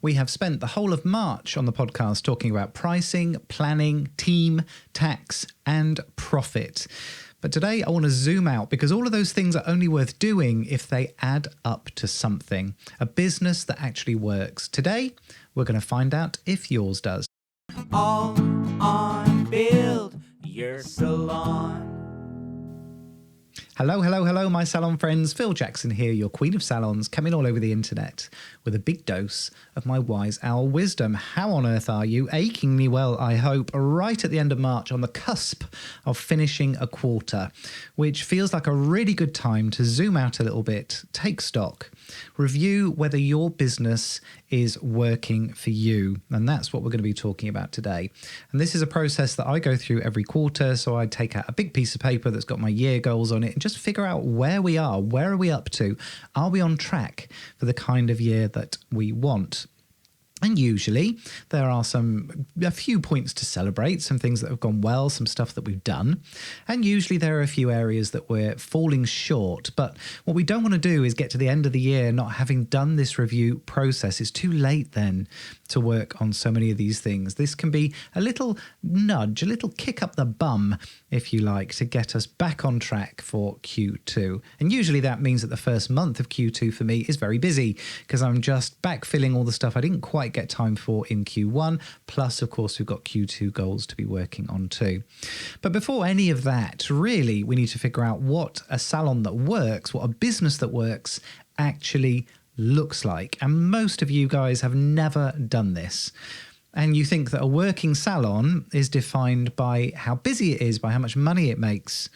We have spent the whole of March on the podcast talking about pricing, planning, team, tax, and profit. But today I want to zoom out because all of those things are only worth doing if they add up to something, a business that actually works. Today, we're going to find out if yours does. All on Build Your Salon. Hello, my salon friends. Phil Jackson here, your queen of salons, coming all over the internet with a big dose of my wise owl wisdom. How on earth are you? Achingly well, I hope, right at the end of March, on the cusp of finishing a quarter, which feels like a really good time to zoom out a little bit, take stock, review whether your business is working for you. And that's what we're going to be talking about today. And this is a process that I go through every quarter. So I take out a big piece of paper that's got my year goals on it and just figure out where we are. Where are we up to? Are we on track for the kind of year that we want? And usually there are a few points to celebrate, some things that have gone well, some stuff that we've done. And usually there are a few areas that we're falling short. But what we don't want to do is get to the end of the year not having done this review process. It's too late then to work on so many of these things. This can be a little nudge, a little kick up the bum, if you like, to get us back on track for Q2. And usually that means that the first month of Q2 for me is very busy because I'm just backfilling all the stuff I didn't quite get time for in Q1. Plus, of course, we've got Q2 goals to be working on too. But before any of that, really, we need to figure out what a salon that works, what a business that works actually looks like. And most of you guys have never done this. And you think that a working salon is defined by how busy it is, by how much money it makes.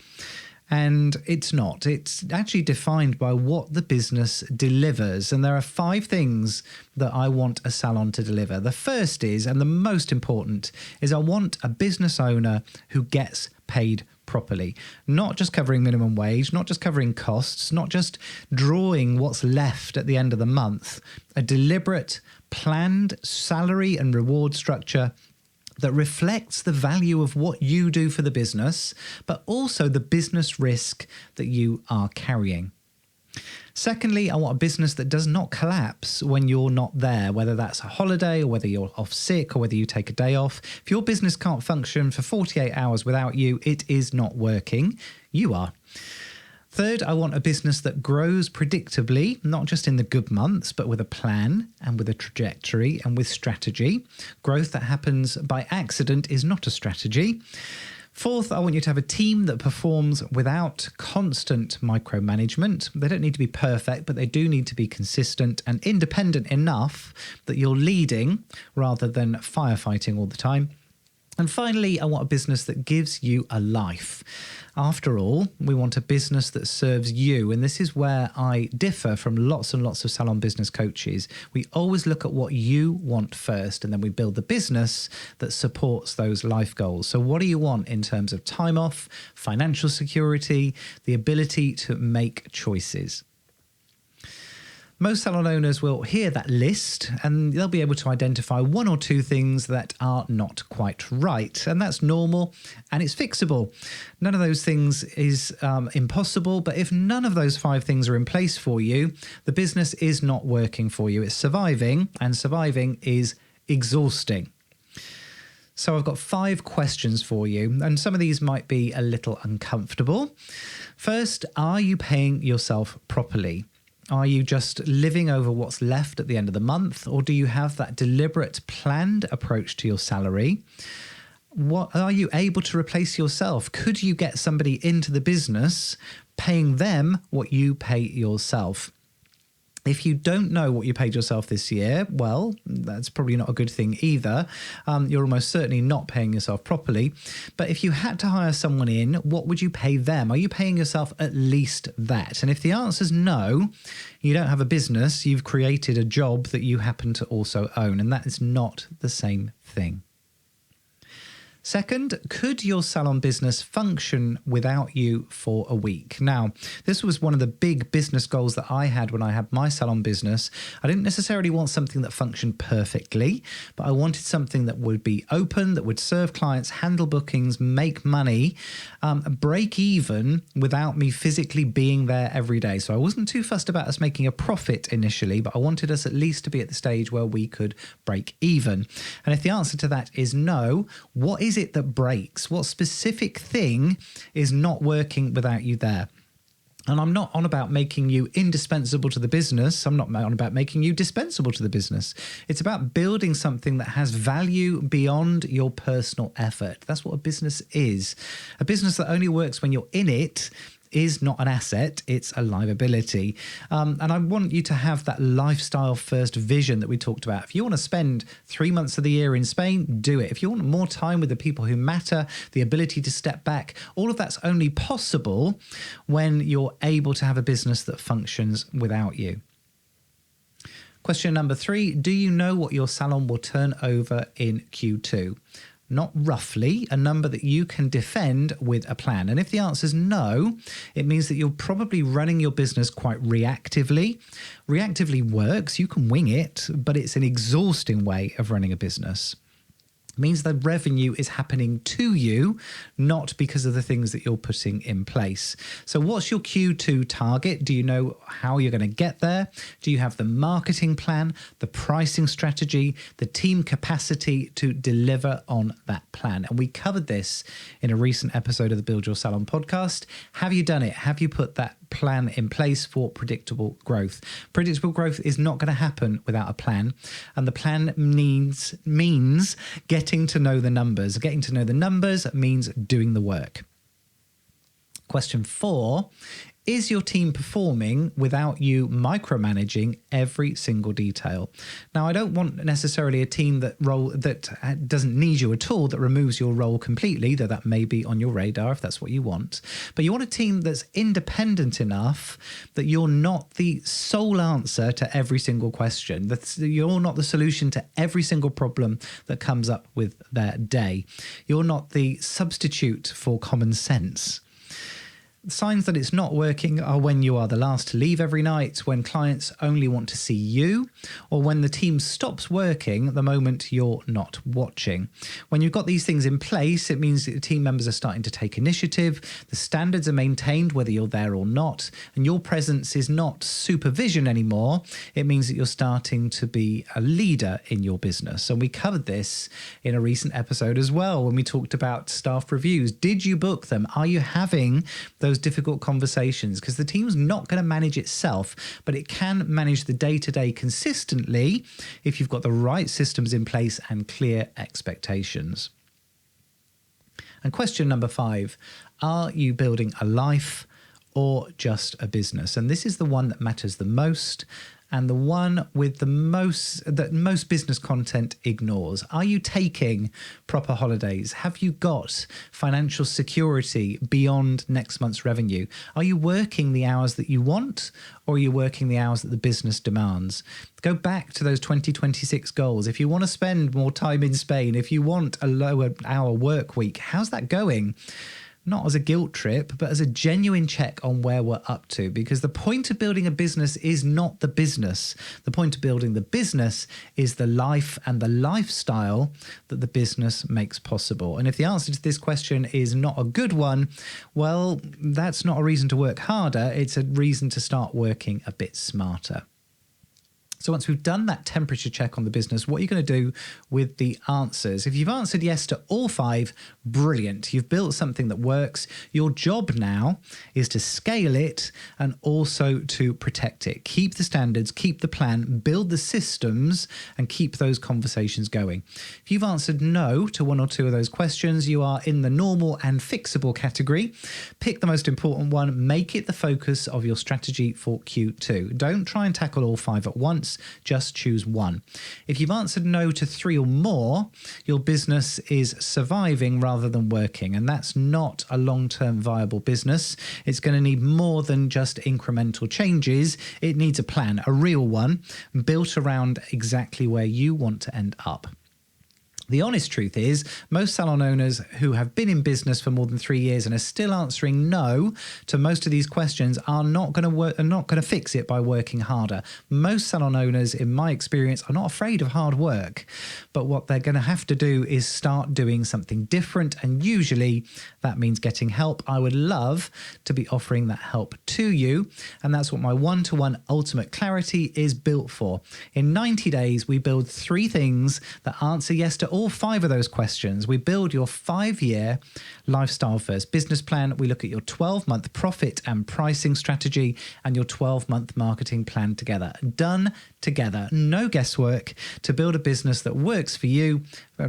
And it's not. It's actually defined by what the business delivers. And there are 5 things that I want a salon to deliver. The first is, and the most important, is I want a business owner who gets paid properly. Not just covering minimum wage, not just covering costs, not just drawing what's left at the end of the month. A deliberate, planned salary and reward structure that reflects the value of what you do for the business, but also the business risk that you are carrying. Secondly, I want a business that does not collapse when you're not there, whether that's a holiday or whether you're off sick or whether you take a day off. If your business can't function for 48 hours without you, it is not working. You are. Third, I want a business that grows predictably, not just in the good months, but with a plan and with a trajectory and with strategy. Growth that happens by accident is not a strategy. Fourth, I want you to have a team that performs without constant micromanagement. They don't need to be perfect, but they do need to be consistent and independent enough that you're leading rather than firefighting all the time. And finally, I want a business that gives you a life. After all, we want a business that serves you. And this is where I differ from lots and lots of salon business coaches. We always look at what you want first, and then we build the business that supports those life goals. So what do you want in terms of time off, financial security, the ability to make choices? Most salon owners will hear that list and they'll be able to identify 1 or 2 things that are not quite right. And that's normal and it's fixable. None of those things is impossible, but if none of those 5 things are in place for you, the business is not working for you. It's surviving, and surviving is exhausting. So I've got 5 questions for you, and some of these might be a little uncomfortable. First, are you paying yourself properly? Are you just living over what's left at the end of the month, or do you have that deliberate, planned approach to your salary? What are you able to replace yourself? Could you get somebody into the business paying them what you pay yourself? If you don't know what you paid yourself this year, well, that's probably not a good thing either. You're almost certainly not paying yourself properly. But if you had to hire someone in, what would you pay them? Are you paying yourself at least that? And if the answer is no, you don't have a business, you've created a job that you happen to also own, and that is not the same thing. Second, could your salon business function without you for a week? Now, this was one of the big business goals that I had when I had my salon business. I didn't necessarily want something that functioned perfectly, but I wanted something that would be open, that would serve clients, handle bookings, make money, break even without me physically being there every day. So I wasn't too fussed about us making a profit initially, but I wanted us at least to be at the stage where we could break even. And if the answer to that is no, what is it that breaks? What specific thing is not working without you there? And I'm not on about making you indispensable to the business. I'm not on about making you dispensable to the business. It's about building something that has value beyond your personal effort. That's what a business is. A business that only works when you're in it is not an asset, it's a liability. And I want you to have that lifestyle first vision that we talked about. If you want to spend 3 months of the year in Spain, do it. If you want more time with the people who matter, the ability to step back, all of that's only possible when you're able to have a business that functions without you. Question number 3, do you know what your salon will turn over in Q2? Not roughly, a number that you can defend with a plan. And if the answer is no, it means that you're probably running your business quite reactively. Reactively works, you can wing it, but it's an exhausting way of running a business. Means the revenue is happening to you, not because of the things that you're putting in place. So what's your Q2 target? Do you know how you're going to get there? Do you have the marketing plan, the pricing strategy, the team capacity to deliver on that plan? And we covered this in a recent episode of the Build Your Salon podcast. Have you done it? Have you put that plan in place for predictable growth? Predictable growth is not going to happen without a plan, and the plan means getting to know the numbers. Getting to know the numbers means doing the work. Question 4, is your team performing without you micromanaging every single detail? Now, I don't want necessarily a team that doesn't need you at all, that removes your role completely, though that may be on your radar if that's what you want. But you want a team that's independent enough that you're not the sole answer to every single question, that you're not the solution to every single problem that comes up with their day. You're not the substitute for common sense. Signs that it's not working are when you are the last to leave every night, when clients only want to see you, or when the team stops working the moment you're not watching. When you've got these things in place, it means that the team members are starting to take initiative, the standards are maintained whether you're there or not, and your presence is not supervision anymore. It means that you're starting to be a leader in your business. And we covered this in a recent episode as well when we talked about staff reviews. Did you book them? Are you having those difficult conversations? Because the team's not going to manage itself, but it can manage the day-to-day consistently if you've got the right systems in place and clear expectations. And question number 5, are you building a life or just a business? And this is the one that matters the most, and the one with the most that most business content ignores. Are you taking proper holidays? Have you got financial security beyond next month's revenue? Are you working the hours that you want, or are you working the hours that the business demands? Go back to those 2026 goals. If you want to spend more time in Spain, if you want a lower hour work week, how's that going? Not as a guilt trip, but as a genuine check on where we're up to. Because the point of building a business is not the business. The point of building the business is the life and the lifestyle that the business makes possible. And if the answer to this question is not a good one, well, that's not a reason to work harder. It's a reason to start working a bit smarter. So once we've done that temperature check on the business, what are you going to do with the answers? If you've answered yes to all 5, brilliant. You've built something that works. Your job now is to scale it and also to protect it. Keep the standards, keep the plan, build the systems, and keep those conversations going. If you've answered no to 1 or 2 of those questions, you are in the normal and fixable category. Pick the most important one. Make it the focus of your strategy for Q2. Don't try and tackle all 5 at once. Just choose one. If you've answered no to 3 or more, your business is surviving rather than working, and that's not a long-term viable business. It's going to need more than just incremental changes. It needs a plan, a real one, built around exactly where you want to end up. The honest truth is, most salon owners who have been in business for more than 3 years and are still answering no to most of these questions are not going to fix it by working harder. Most salon owners, in my experience, are not afraid of hard work, but what they're going to have to do is start doing something different, and usually that means getting help. I would love to be offering that help to you, and that's what my one-to-one ultimate clarity is built for. In 90 days, we build 3 things that answer yes to all 5 of those questions. We build your 5-year lifestyle first business plan. We look at your 12-month profit and pricing strategy and your 12-month marketing plan together. Done together. No guesswork, to build a business that works for you,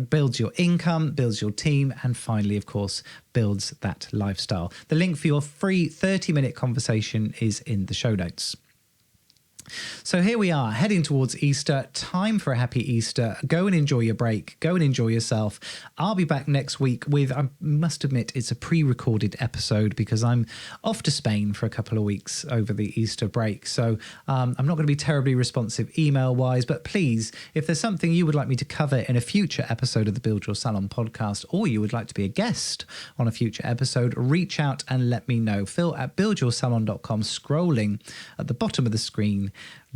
builds your income, builds your team, and finally, of course, builds that lifestyle. The link for your free 30-minute conversation is in the show notes. So here we are, heading towards Easter. Time for a happy Easter. Go and enjoy your break. Go and enjoy yourself. I'll be back next week with, I must admit, it's a pre-recorded episode because I'm off to Spain for a couple of weeks over the Easter break. So I'm not going to be terribly responsive email-wise, but please, if there's something you would like me to cover in a future episode of the Build Your Salon podcast, or you would like to be a guest on a future episode, reach out and let me know. Phil@buildyoursalon.com, scrolling at the bottom of the screen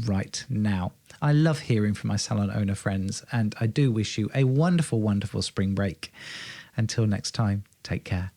right now. I love hearing from my salon owner friends, and I do wish you a wonderful, wonderful spring break. Until next time, take care.